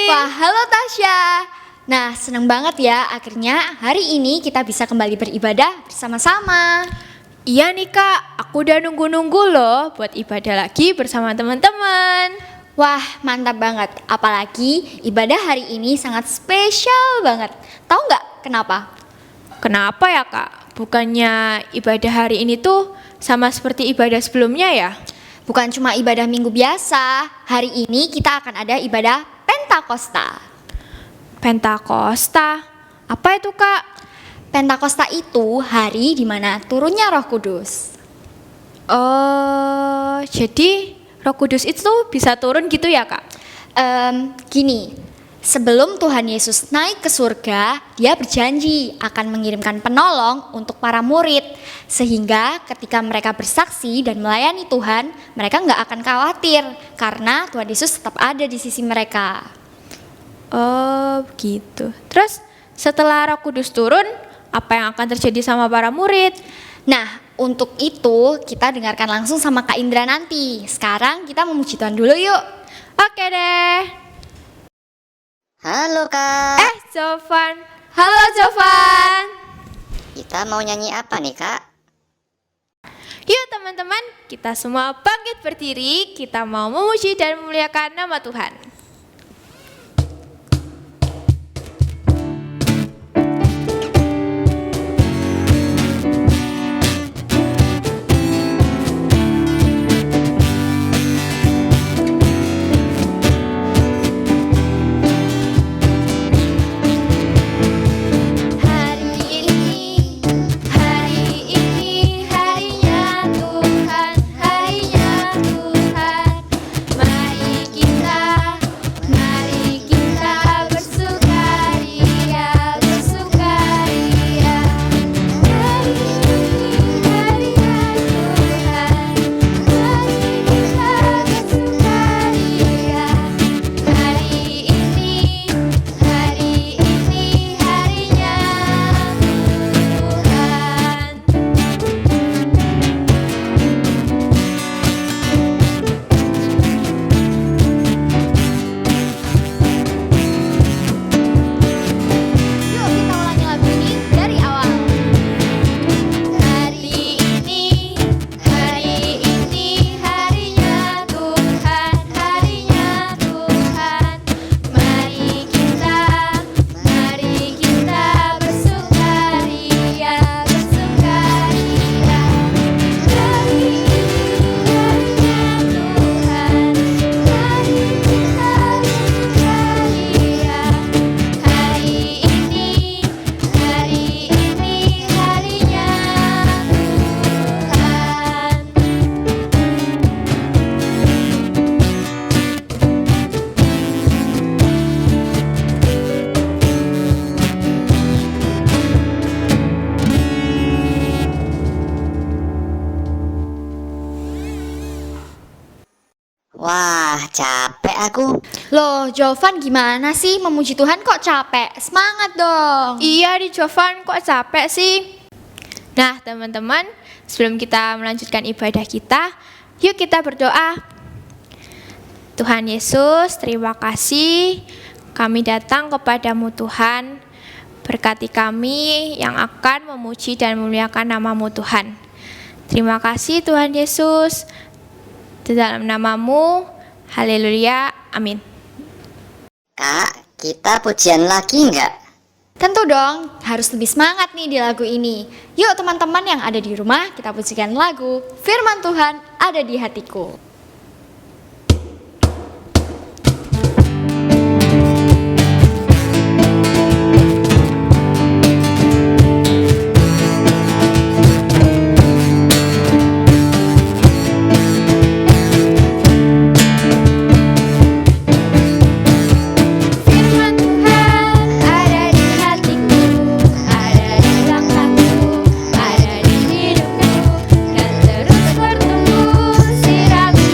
Wah, halo Tasya. Nah, seneng banget ya akhirnya hari ini kita bisa kembali beribadah bersama-sama. Iya nih Kak, aku udah nunggu-nunggu loh buat ibadah lagi bersama teman-teman. Wah, mantap banget. Apalagi ibadah hari ini sangat spesial banget. Tahu nggak kenapa? Kenapa ya Kak? Bukannya ibadah hari ini tuh sama seperti ibadah sebelumnya ya? Bukan cuma ibadah minggu biasa. Hari ini kita akan ada ibadah Pentakosta. Pentakosta? Apa itu Kak? Pentakosta itu hari di mana turunnya Roh Kudus. Oh, jadi Roh Kudus itu bisa turun gitu ya Kak? Gini, sebelum Tuhan Yesus naik ke surga, dia berjanji akan mengirimkan penolong untuk para murid. Sehingga ketika mereka bersaksi dan melayani Tuhan, mereka nggak akan khawatir karena Tuhan Yesus tetap ada di sisi mereka. Oh, begitu. Terus setelah Roh Kudus turun, apa yang akan terjadi sama para murid? Nah, untuk itu kita dengarkan langsung sama Kak Indra nanti. Sekarang kita memuji Tuhan dulu yuk. Oke deh. Halo Kak, Jovan. Halo Jovan. kita mau nyanyi apa nih Kak? Yuk teman-teman, kita semua bangkit berdiri. Kita mau memuji dan memuliakan nama Tuhan. Yuk kita ulangi lagu ini dari awal. Hari ini harinya Tuhan, Mari kita bersukaria. Hari ini harinya Tuhan. Wah, capek aku. Loh, Jovan gimana sih memuji Tuhan kok capek? Semangat dong. Iya di Jovan, kok capek sih? Nah teman-teman, sebelum kita melanjutkan ibadah kita, yuk kita berdoa. Tuhan Yesus, terima kasih kami datang kepadamu Tuhan. Berkati kami yang akan memuji dan memuliakan namamu Tuhan. Terima kasih Tuhan Yesus. Di dalam namamu, haleluya, amin. Kak, kita pujian lagi nggak? Tentu dong, harus lebih semangat nih di lagu ini. Yuk teman-teman yang ada di rumah, kita pujikan lagu Firman Tuhan ada di hatiku. Firman Tuhan ada di hatiku, ada di langkahku, ada di hidupku, dan terus bertumbuh sirami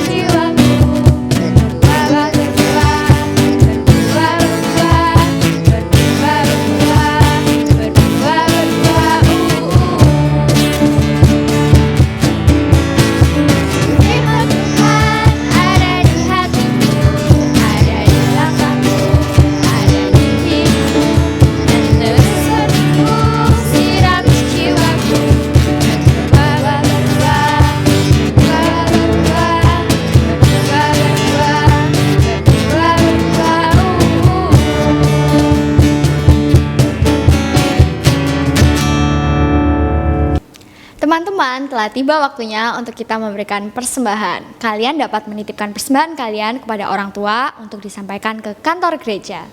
telah tiba waktunya untuk kita memberikan persembahan. Kalian dapat menitipkan persembahan kalian kepada orang tua untuk disampaikan ke kantor gereja.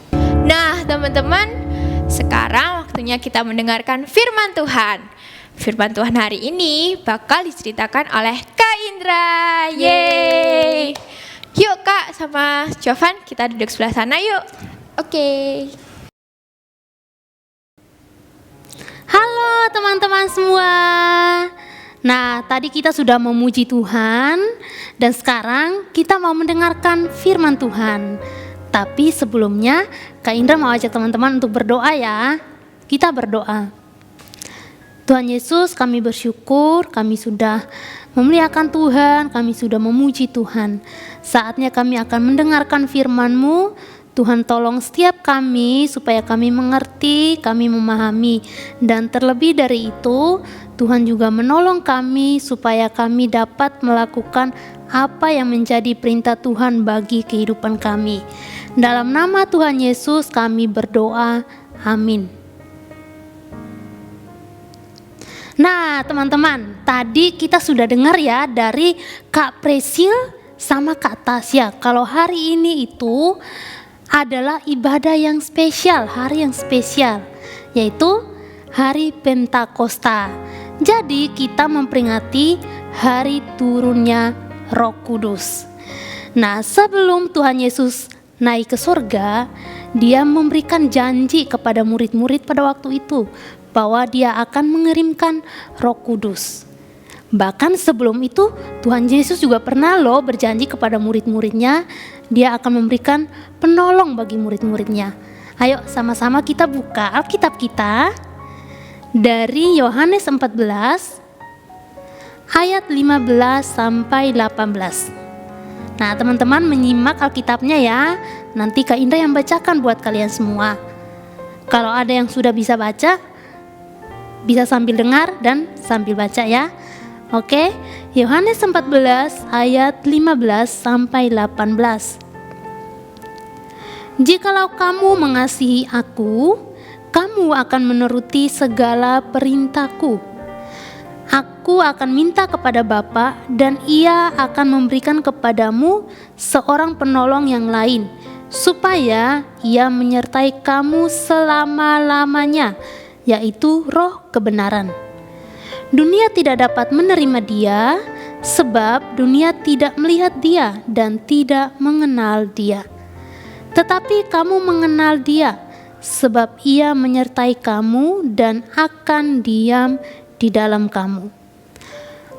Nah, teman-teman, sekarang waktunya kita mendengarkan firman Tuhan. Firman Tuhan hari ini bakal diceritakan oleh Kak Indra. Yeay! Yuk Kak sama Jovan, kita duduk sebelah sana yuk. Oke. Halo teman-teman semua. Nah, tadi kita sudah memuji Tuhan dan sekarang kita mau mendengarkan firman Tuhan. Tapi sebelumnya Kak Indra mau ajak teman-teman untuk berdoa ya. Kita berdoa. Tuhan Yesus, kami bersyukur kami sudah memuliakan Tuhan, kami sudah memuji Tuhan. Saatnya kami akan mendengarkan firman-Mu. Tuhan tolong setiap kami supaya kami mengerti, kami memahami. Dan terlebih dari itu, Tuhan juga menolong kami supaya kami dapat melakukan apa yang menjadi perintah Tuhan bagi kehidupan kami. Dalam nama Tuhan Yesus kami berdoa, amin. Nah teman-teman, tadi kita sudah dengar ya dari Kak Presil sama Kak Tasya. Kalau hari ini itu adalah ibadah yang spesial, hari yang spesial, yaitu hari Pentakosta. Jadi kita memperingati hari turunnya Roh Kudus. Nah, sebelum Tuhan Yesus naik ke surga, Dia memberikan janji kepada murid-murid pada waktu itu bahwa Dia akan mengirimkan Roh Kudus. Bahkan sebelum itu Tuhan Yesus juga pernah berjanji kepada murid-muridnya, Dia akan memberikan penolong bagi murid-muridnya. Ayo sama-sama kita buka Alkitab kita dari Yohanes 14 ayat 15 sampai 18. Nah teman-teman menyimak Alkitabnya ya. Nanti Kak Indra yang bacakan buat kalian semua. Kalau ada yang sudah bisa baca, bisa sambil dengar dan sambil baca ya. Oke, Yohanes 14 ayat 15 sampai 18. Jikalau kamu mengasihi aku, kamu akan menuruti segala perintahku. Aku akan minta kepada Bapa dan Ia akan memberikan kepadamu seorang penolong yang lain, supaya Ia menyertai kamu selama-lamanya, yaitu Roh kebenaran. Dunia tidak dapat menerima Dia, sebab dunia tidak melihat Dia dan tidak mengenal Dia. Tetapi kamu mengenal Dia, sebab Ia menyertai kamu dan akan diam di dalam kamu.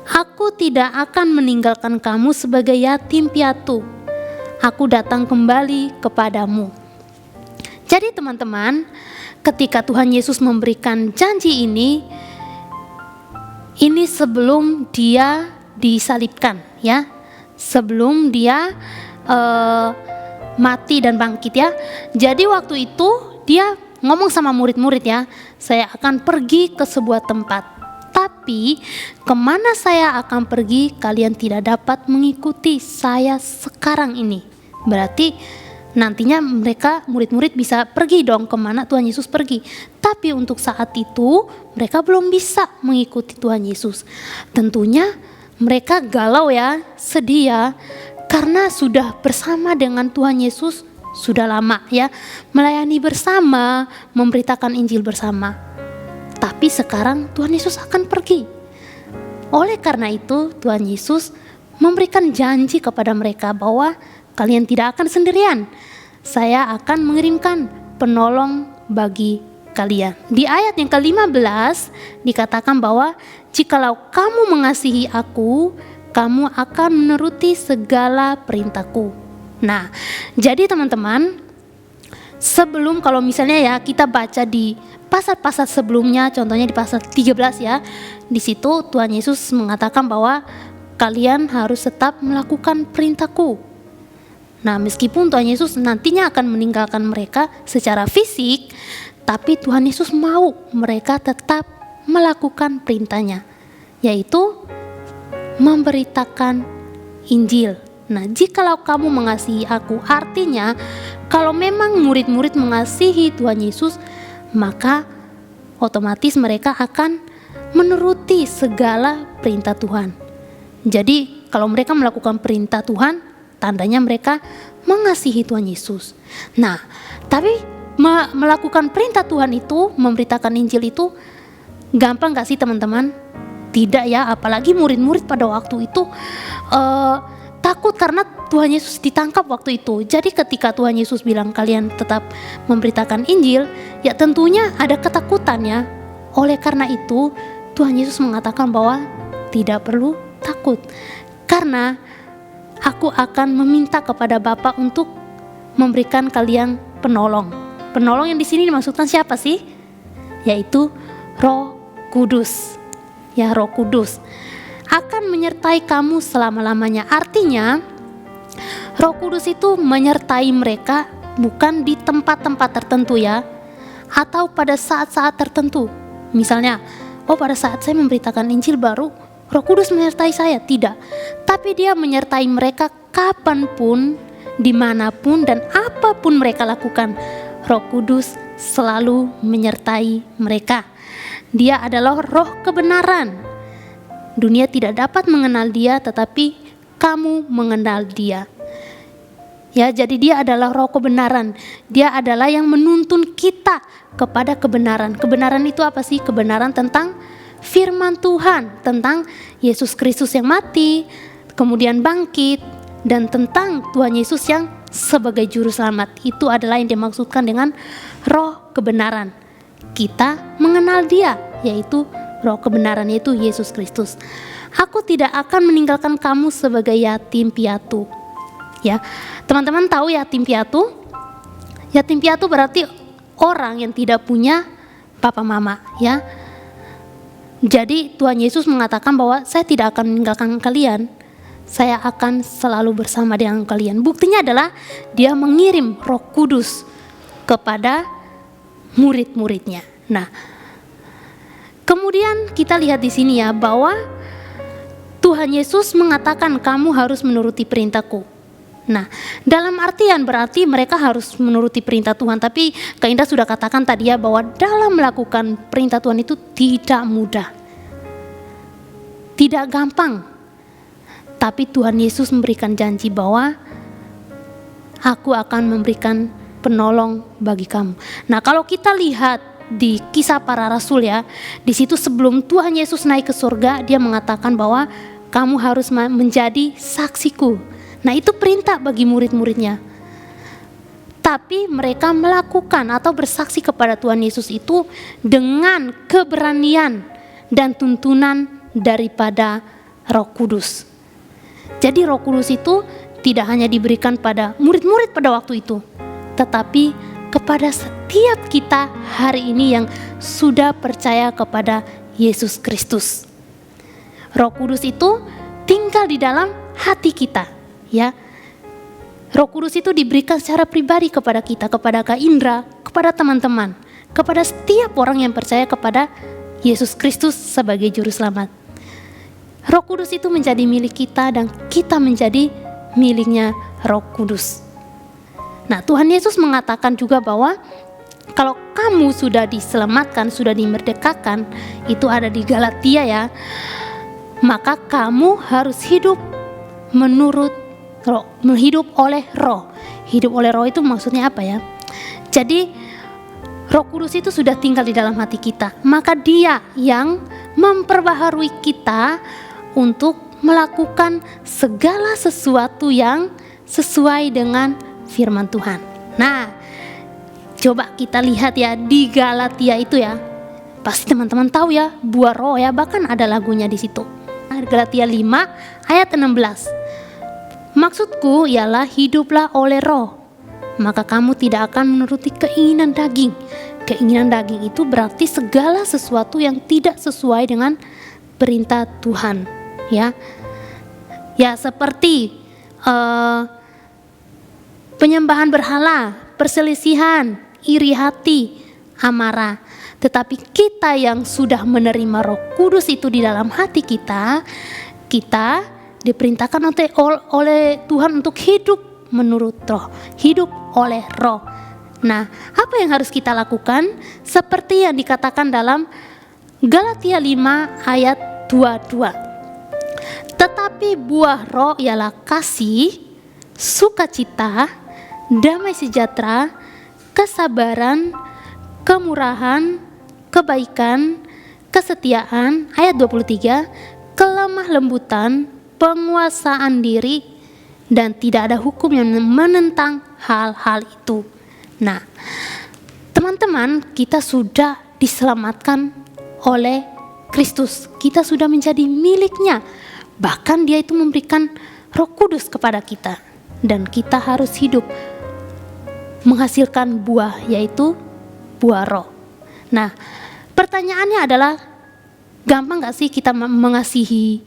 Aku tidak akan meninggalkan kamu sebagai yatim piatu. Aku datang kembali kepadamu. Jadi teman-teman, ketika Tuhan Yesus memberikan janji ini sebelum Dia disalibkan ya, sebelum Dia mati dan bangkit ya. Jadi waktu itu Dia ngomong sama murid-murid ya, saya akan pergi ke sebuah tempat, tapi kemana saya akan pergi kalian tidak dapat mengikuti saya sekarang ini. Berarti nantinya mereka murid-murid bisa pergi dong kemana Tuhan Yesus pergi. Tapi untuk saat itu mereka belum bisa mengikuti Tuhan Yesus. Tentunya mereka galau ya, sedih ya, karena sudah bersama dengan Tuhan Yesus sudah lama ya, melayani bersama, memberitakan Injil bersama. Tapi sekarang Tuhan Yesus akan pergi. Oleh karena itu Tuhan Yesus memberikan janji kepada mereka bahwa kalian tidak akan sendirian. Saya akan mengirimkan penolong bagi kalian. Di ayat yang ke-15 dikatakan bahwa jikalau kamu mengasihi aku, kamu akan menuruti segala perintahku. Nah, jadi teman-teman, sebelum kalau misalnya ya kita baca di pasal-pasal sebelumnya, contohnya di pasal 13 ya, di situ Tuhan Yesus mengatakan bahwa kalian harus tetap melakukan perintahku. Nah, meskipun Tuhan Yesus nantinya akan meninggalkan mereka secara fisik, tapi Tuhan Yesus mau mereka tetap melakukan perintahnya, yaitu memberitakan Injil. Nah, jikalau kamu mengasihi aku, artinya kalau memang murid-murid mengasihi Tuhan Yesus, maka otomatis mereka akan menuruti segala perintah Tuhan. Jadi kalau mereka melakukan perintah Tuhan, tandanya mereka mengasihi Tuhan Yesus. Nah, tapi melakukan perintah Tuhan itu, memberitakan Injil itu gampang gak sih teman-teman? Tidak ya, apalagi murid-murid pada waktu itu takut karena Tuhan Yesus ditangkap waktu itu. Jadi ketika Tuhan Yesus bilang kalian tetap memberitakan Injil, ya tentunya ada ketakutan ya. Oleh karena itu Tuhan Yesus mengatakan bahwa tidak perlu takut, karena aku akan meminta kepada Bapa untuk memberikan kalian penolong. Penolong yang di sini dimaksudkan siapa sih? Yaitu Roh Kudus. Ya, Roh Kudus akan menyertai kamu selama-lamanya. Artinya Roh Kudus itu menyertai mereka bukan di tempat-tempat tertentu ya, atau pada saat-saat tertentu. Misalnya, pada saat saya memberitakan Injil baru Roh Kudus menyertai saya. Tidak, tapi dia menyertai mereka kapanpun, dimanapun dan apapun mereka lakukan. Roh Kudus selalu menyertai mereka. Dia adalah Roh kebenaran. Dunia tidak dapat mengenal dia, tetapi kamu mengenal dia. Ya, jadi dia adalah Roh kebenaran. Dia adalah yang menuntun kita kepada kebenaran. Kebenaran itu apa sih? Kebenaran tentang firman Tuhan, tentang Yesus Kristus yang mati, kemudian bangkit, dan tentang Tuhan Yesus yang sebagai juru selamat. Itu adalah yang dimaksudkan dengan Roh kebenaran. Kita mengenal dia, yaitu Roh kebenaran, yaitu Yesus Kristus. Aku tidak akan meninggalkan kamu sebagai yatim piatu. Ya, teman-teman tahu yatim piatu? Yatim piatu berarti orang yang tidak punya papa mama, ya. Jadi Tuhan Yesus mengatakan bahwa saya tidak akan meninggalkan kalian. Saya akan selalu bersama dengan kalian. Buktinya adalah dia mengirim Roh Kudus kepada murid-muridnya. Nah, kemudian kita lihat di sini ya bahwa Tuhan Yesus mengatakan kamu harus menuruti perintahku. Nah, dalam artian berarti mereka harus menuruti perintah Tuhan. Tapi Kak Indah sudah katakan tadi ya bahwa dalam melakukan perintah Tuhan itu tidak mudah, tidak gampang. Tapi Tuhan Yesus memberikan janji bahwa aku akan memberikan penolong bagi kamu. Nah, kalau kita lihat di Kisah Para Rasul ya, di situ sebelum Tuhan Yesus naik ke surga, dia mengatakan bahwa kamu harus menjadi saksiku. Nah, itu perintah bagi murid-muridnya. Tapi mereka melakukan atau bersaksi kepada Tuhan Yesus itu dengan keberanian dan tuntunan daripada Roh Kudus. Jadi Roh Kudus itu tidak hanya diberikan pada murid-murid pada waktu itu, tetapi kepada setiap kita hari ini yang sudah percaya kepada Yesus Kristus. Roh Kudus itu tinggal di dalam hati kita, ya. Roh Kudus itu diberikan secara pribadi kepada kita, kepada Kak Indra, kepada teman-teman, kepada setiap orang yang percaya kepada Yesus Kristus sebagai juru selamat. Roh Kudus itu menjadi milik kita dan kita menjadi miliknya Roh Kudus. Nah, Tuhan Yesus mengatakan juga bahwa kalau kamu sudah diselamatkan, sudah dimerdekakan, itu ada di Galatia ya, maka kamu harus hidup menurut Roh, hidup oleh Roh. Hidup oleh Roh itu maksudnya apa ya? Jadi Roh Kudus itu sudah tinggal di dalam hati kita, maka Dia yang memperbaharui kita untuk melakukan segala sesuatu yang sesuai dengan firman Tuhan. Nah, coba kita lihat ya di Galatia itu ya. Pasti teman-teman tahu ya, buah roh ya, bahkan ada lagunya di situ. Galatia 5 ayat 16. Maksudku ialah hiduplah oleh roh, maka kamu tidak akan menuruti keinginan daging. Keinginan daging itu berarti segala sesuatu yang tidak sesuai dengan perintah Tuhan, ya. Ya, seperti penyembahan berhala, perselisihan, iri hati, amarah. Tetapi kita yang sudah menerima Roh Kudus itu di dalam hati kita, kita diperintahkan oleh Tuhan untuk hidup menurut Roh, hidup oleh Roh. Nah, apa yang harus kita lakukan? Seperti yang dikatakan dalam Galatia 5 ayat 22. Tetapi buah roh ialah kasih, sukacita, damai sejahtera, kesabaran, kemurahan, kebaikan, kesetiaan, ayat 23, kelemah lembutan, penguasaan diri, dan tidak ada hukum yang menentang hal-hal itu. Nah, teman-teman, kita sudah diselamatkan oleh Kristus. Kita sudah menjadi miliknya. Bahkan dia itu memberikan Roh Kudus kepada kita. Dan kita harus hidup menghasilkan buah, yaitu buah roh. Nah, pertanyaannya adalah, gampang gak sih kita mengasihi?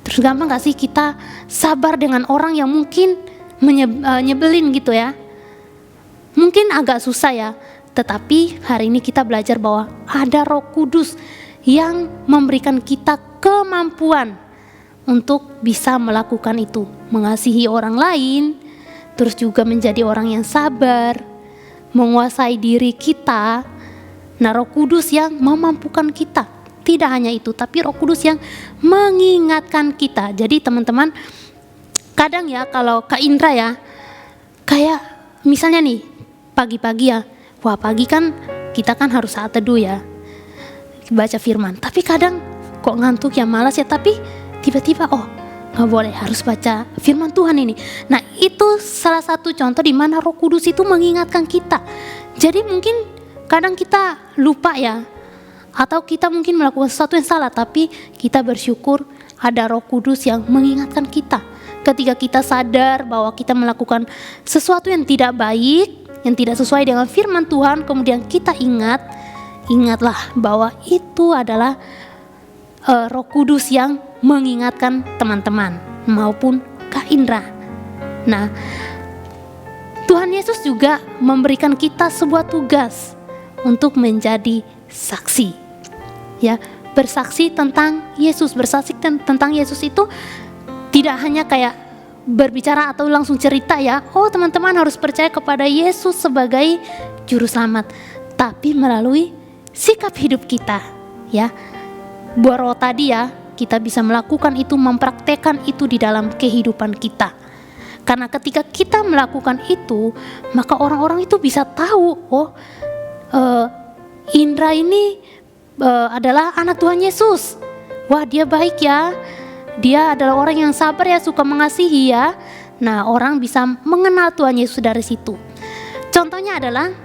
Terus gampang gak sih kita sabar dengan orang yang mungkin nyebelin gitu ya? Mungkin agak susah ya, tetapi hari ini kita belajar bahwa ada Roh Kudus yang memberikan kita kemampuan untuk bisa melakukan itu, mengasihi orang lain, terus juga menjadi orang yang sabar, menguasai diri kita. Nah, Roh Kudus yang memampukan kita. Tidak hanya itu, tapi Roh Kudus yang mengingatkan kita. Jadi teman-teman, kadang ya kalau Kak Indra ya, kayak misalnya nih pagi-pagi ya, wah pagi kan kita kan harus saat teduh ya, baca firman. Tapi kadang kok ngantuk ya, malas ya, tapi tiba-tiba nggak boleh, harus baca firman Tuhan ini. Nah, itu salah satu contoh di mana Roh Kudus itu mengingatkan kita. Jadi mungkin kadang kita lupa ya, atau kita mungkin melakukan sesuatu yang salah, tapi kita bersyukur ada Roh Kudus yang mengingatkan kita. Ketika kita sadar bahwa kita melakukan sesuatu yang tidak baik, yang tidak sesuai dengan firman Tuhan, kemudian kita ingatlah bahwa itu adalah Roh Kudus yang mengingatkan teman-teman maupun Kak Indra. Nah, Tuhan Yesus juga memberikan kita sebuah tugas untuk menjadi saksi. Ya, bersaksi tentang Yesus. Bersaksi tentang Yesus itu tidak hanya kayak berbicara atau langsung cerita ya, teman-teman harus percaya kepada Yesus sebagai juru selamat, tapi melalui sikap hidup kita ya. Buah roh tadi ya, kita bisa melakukan itu, mempraktekkan itu di dalam kehidupan kita. Karena ketika kita melakukan itu, maka orang-orang itu bisa tahu, Indra ini adalah anak Tuhan Yesus. Wah, dia baik ya, dia adalah orang yang sabar ya, suka mengasihi ya. Nah, orang bisa mengenal Tuhan Yesus dari situ. Contohnya adalah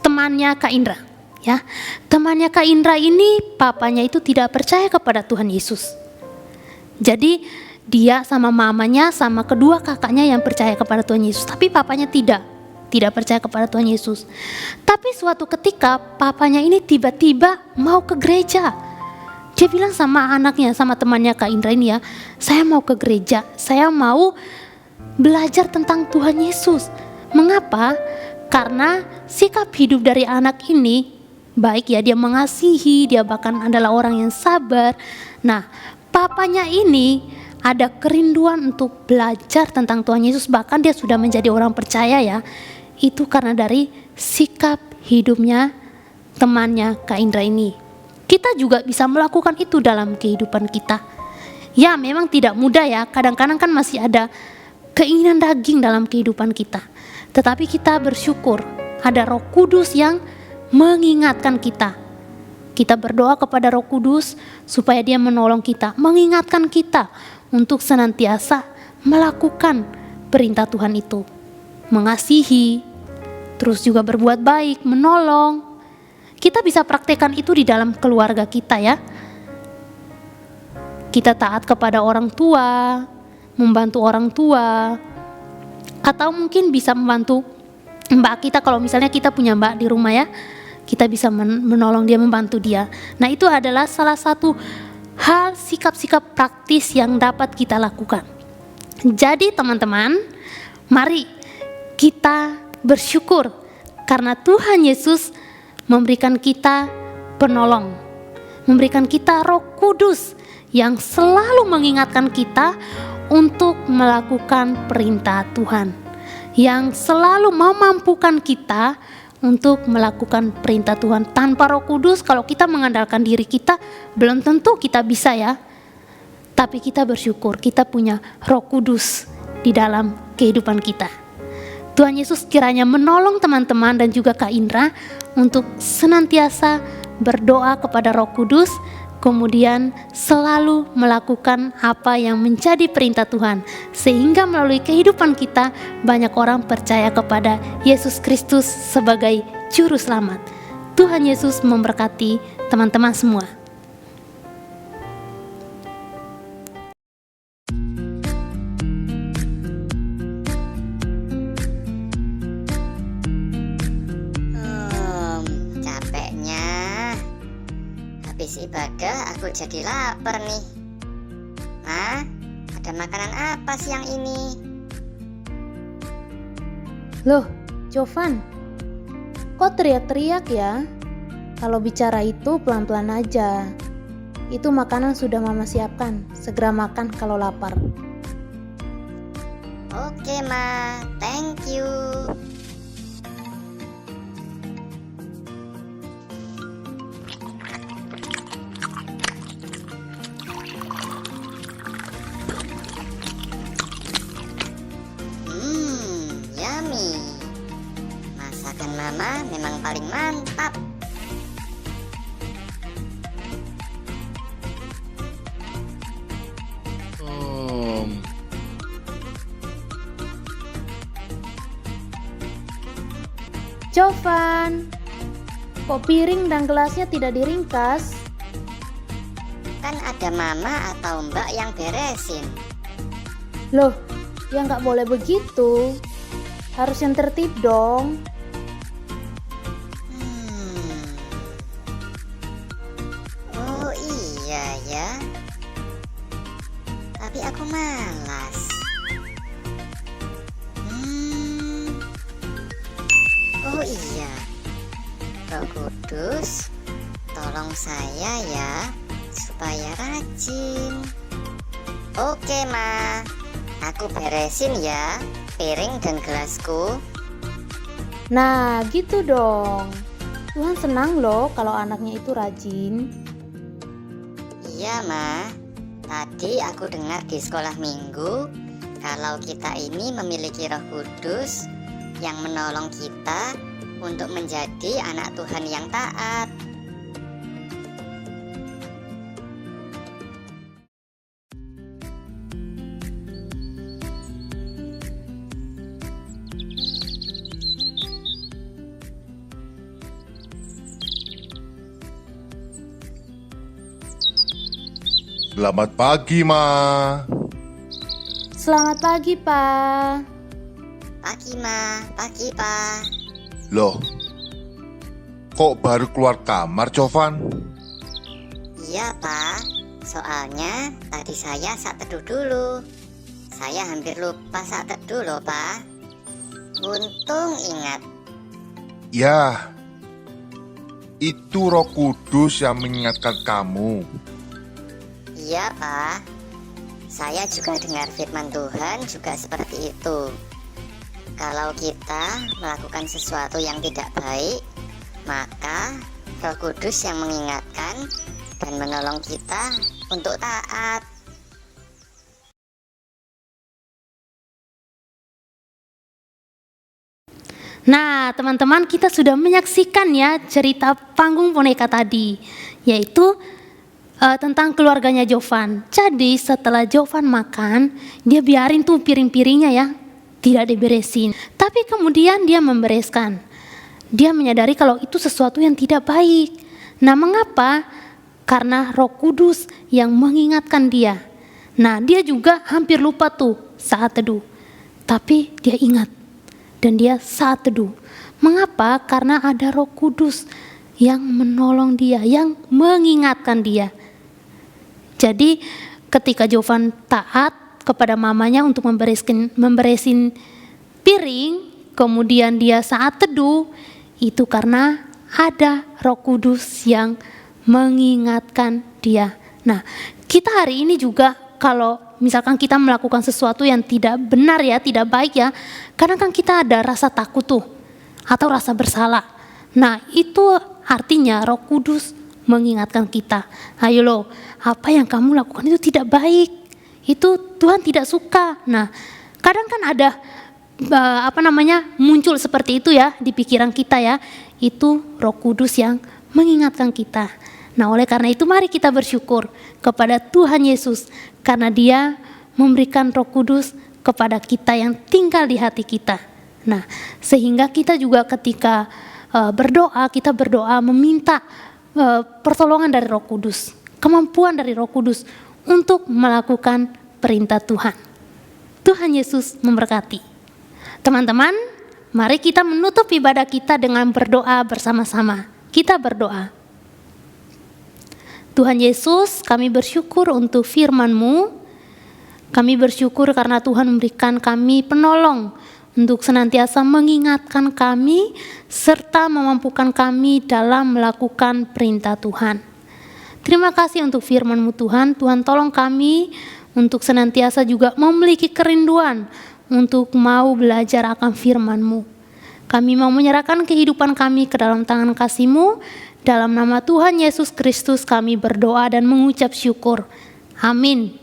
temannya Kak Indra ya. Temannya Kak Indra ini, papanya itu tidak percaya kepada Tuhan Yesus. Jadi dia sama mamanya, sama kedua kakaknya yang percaya kepada Tuhan Yesus, tapi papanya tidak percaya kepada Tuhan Yesus. Tapi suatu ketika papanya ini tiba-tiba mau ke gereja. Dia bilang sama anaknya, sama temannya Kak Indra ini ya, saya mau ke gereja, saya mau belajar tentang Tuhan Yesus. Mengapa? Karena sikap hidup dari anak ini baik ya, dia mengasihi, dia bahkan adalah orang yang sabar. Nah, papanya ini ada kerinduan untuk belajar tentang Tuhan Yesus, bahkan dia sudah menjadi orang percaya ya. Itu karena dari sikap hidupnya temannya Kak Indra ini. Kita juga bisa melakukan itu dalam kehidupan kita. Ya, memang tidak mudah ya, kadang-kadang kan masih ada keinginan daging dalam kehidupan kita. Tetapi kita bersyukur ada Roh Kudus yang mengingatkan kita. Kita berdoa kepada Roh Kudus supaya dia menolong kita, mengingatkan kita untuk senantiasa melakukan perintah Tuhan itu. Mengasihi, terus juga berbuat baik, menolong. Kita bisa praktekkan itu di dalam keluarga kita ya. Kita taat kepada orang tua, membantu orang tua, atau mungkin bisa membantu mbak kita. Kalau misalnya kita punya mbak di rumah ya, kita bisa menolong dia, membantu dia. Nah, itu adalah salah satu hal sikap-sikap praktis yang dapat kita lakukan. Jadi teman-teman, mari kita bersyukur karena Tuhan Yesus memberikan kita penolong, memberikan kita Roh Kudus yang selalu mengingatkan kita untuk melakukan perintah Tuhan, yang selalu memampukan kita untuk melakukan perintah Tuhan. Tanpa Roh Kudus, kalau kita mengandalkan diri kita, belum tentu kita bisa ya. Tapi kita bersyukur kita punya Roh Kudus di dalam kehidupan kita. Tuhan Yesus kiranya menolong teman-teman dan juga Kak Indra untuk senantiasa berdoa kepada Roh Kudus, kemudian selalu melakukan apa yang menjadi perintah Tuhan, sehingga melalui kehidupan kita banyak orang percaya kepada Yesus Kristus sebagai Juru Selamat. Tuhan Yesus memberkati teman-teman semua. Capeknya. Habis ibadah aku jadi lapar nih. Ma, ada makanan apa siang ini? Loh, Jovan, kok teriak-teriak ya? Kalau bicara itu pelan-pelan aja. Itu makanan sudah Mama siapkan, segera makan kalau lapar. Oke Ma, thank you. Yummy. Masakan Mama memang paling mantap. Jovan, kok piring dan gelasnya tidak diringkas? Kan ada Mama atau Mbak yang beresin. Loh, ya nggak boleh begitu. Harus yang tertib dong. Oh iya ya. Tapi aku malas. Oh iya. Roh Kudus, tolong saya ya supaya rajin. Oke Ma, aku beresin ya piring dan gelasku. Nah, gitu dong. Tuhan senang loh kalau anaknya itu rajin. Iya Ma, tadi aku dengar di sekolah minggu kalau kita ini memiliki Roh Kudus yang menolong kita untuk menjadi anak Tuhan yang taat. Selamat pagi, Ma. Selamat pagi, Pak. Pagi Ma, pagi Pa. Loh, kok baru keluar kamar, Jovan? Iya Pa, soalnya tadi saya saat teduh dulu. Saya hampir lupa saat teduh loh Pa. Untung ingat. Ya, itu Roh Kudus yang mengingatkan kamu. Iya Pa, saya juga dengar firman Tuhan juga seperti itu. Kalau kita melakukan sesuatu yang tidak baik, maka Roh Kudus yang mengingatkan dan menolong kita untuk taat. Nah, teman-teman, kita sudah menyaksikan ya cerita panggung boneka tadi, yaitu tentang keluarganya Jovan. Jadi setelah Jovan makan, dia biarin tuh piring-piringnya ya, tidak diberesin. Tapi kemudian dia membereskan. Dia menyadari kalau itu sesuatu yang tidak baik. Nah, mengapa? Karena Roh Kudus yang mengingatkan dia. Nah, dia juga hampir lupa tuh saat teduh. Tapi dia ingat dan dia saat teduh. Mengapa? Karena ada Roh Kudus yang menolong dia, yang mengingatkan dia. Jadi ketika Jovan taat kepada mamanya untuk memberesin piring, kemudian dia saat teduh, itu karena ada Roh Kudus yang mengingatkan dia. Nah, kita hari ini juga kalau misalkan kita melakukan sesuatu yang tidak benar ya, tidak baik ya, kadang kan kita ada rasa takut tuh. atau rasa bersalah. Nah, itu artinya Roh Kudus mengingatkan kita, ayo loh, apa yang kamu lakukan itu tidak baik, itu Tuhan tidak suka. Nah, kadang kan ada muncul seperti itu ya di pikiran kita ya, itu Roh Kudus yang mengingatkan kita. Nah, oleh karena itu mari kita bersyukur kepada Tuhan Yesus karena Dia memberikan Roh Kudus kepada kita yang tinggal di hati kita. Nah, sehingga kita juga ketika kita berdoa meminta pertolongan dari Roh Kudus, kemampuan dari Roh Kudus untuk melakukan perintah Tuhan. Tuhan Yesus memberkati. Teman-teman, mari kita menutup ibadah kita dengan berdoa bersama-sama. Kita berdoa. Tuhan Yesus, kami bersyukur untuk firman-Mu. Kami bersyukur karena Tuhan memberikan kami penolong untuk senantiasa mengingatkan kami serta memampukan kami dalam melakukan perintah Tuhan. Terima kasih untuk firman-Mu Tuhan. Tuhan tolong kami untuk senantiasa juga memiliki kerinduan untuk mau belajar akan firman-Mu. Kami mau menyerahkan kehidupan kami ke dalam tangan kasih-Mu. Dalam nama Tuhan Yesus Kristus kami berdoa dan mengucap syukur. Amin.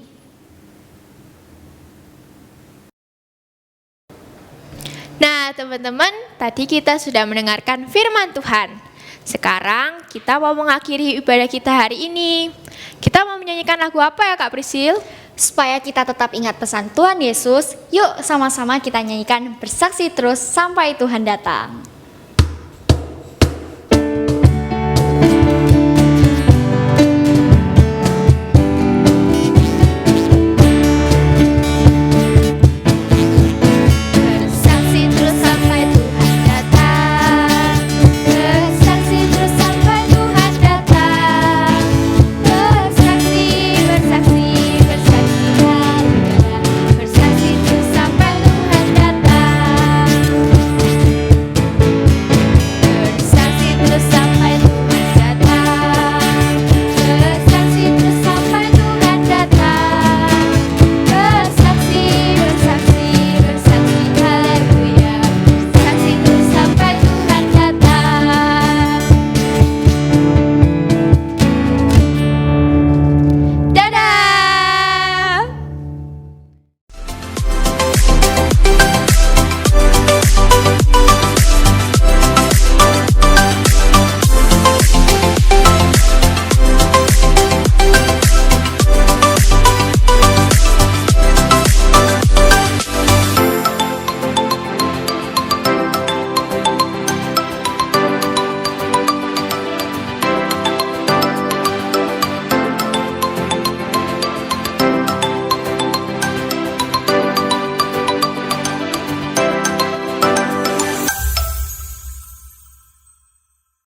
Nah, teman-teman, tadi kita sudah mendengarkan firman Tuhan. Sekarang kita mau mengakhiri ibadah kita hari ini. Kita mau menyanyikan lagu apa ya Kak Prisil? Supaya kita tetap ingat pesan Tuhan Yesus, yuk sama-sama kita nyanyikan bersaksi terus sampai Tuhan datang.